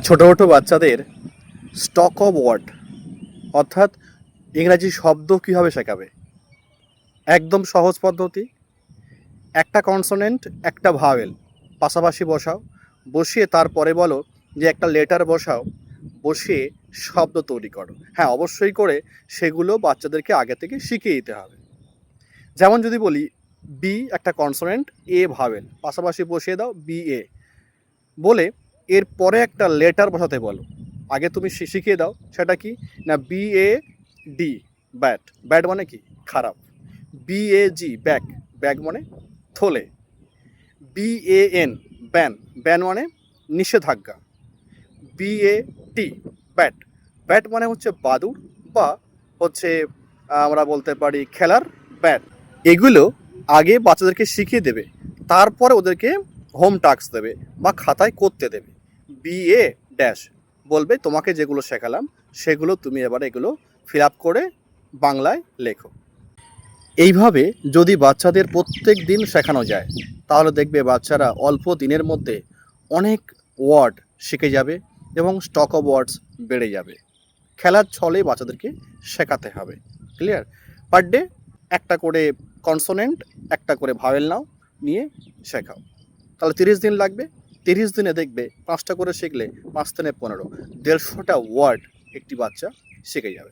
ছোট ছোট বাচ্চাদের স্টক অফ ওয়ার্ড অর্থাৎ ইংরাজি শব্দ কীভাবে শেখাবে। একদম সহজ পদ্ধতি। একটা কনসোনেন্ট একটা ভাওয়েল পাশাপাশি বসাও, বসিয়ে তারপরে বলো যে একটা লেটার বসাও, বসিয়ে শব্দ তৈরি করো। হ্যাঁ, অবশ্যই করে সেগুলো বাচ্চাদেরকে আগে থেকে শিখিয়ে দিতে হবে। যেমন যদি বলি বি একটা কনসোনেন্ট, এ ভাওয়েল, পাশাপাশি বসিয়ে দাও বি এ বলে এরপরে একটা লেটার বসাতে বলো। আগে তুমি শিখিয়ে দাও সেটা কি না, B A D bad, bat মানে কি খারাপ। B A G bag, bag মানে থলে। B A N ban, ban মানে নিষেধাজ্ঞা। B A T bat, bat মানে হচ্ছে বাদুড় বা হচ্ছে আমরা বলতে পারি খেলার ব্যাট। এগুলো আগে বাচ্চাদেরকে শিখিয়ে দেবে, তারপরে ওদেরকে হোম টাস্ক দেবে বা খাতায় করতে দেবে। বি এ ড্যাশ বলবে তোমাকে যেগুলো শেখালাম সেগুলো তুমি এবার এগুলো ফিল আপ করে বাংলায় লেখো। এইভাবে যদি বাচ্চাদের প্রত্যেক দিন শেখানো যায় তাহলে দেখবে বাচ্চারা অল্প দিনের মধ্যে অনেক ওয়ার্ড শিখে যাবে এবং স্টক অফ ওয়ার্ডস বেড়ে যাবে। খেলার ছলে বাচ্চাদেরকে শেখাতে হবে। ক্লিয়ার? পার ডে একটা করে কনসোনেন্ট, একটা করে ভাওয়েল নাও, নিয়ে শেখাও। তাহলে 30 দিন লাগবে। 30 দিনে দেখবে 5টা করে শিখলে 5 দিনে 15, 150টা ওয়ার্ড একটি বাচ্চা শিখে যাবে।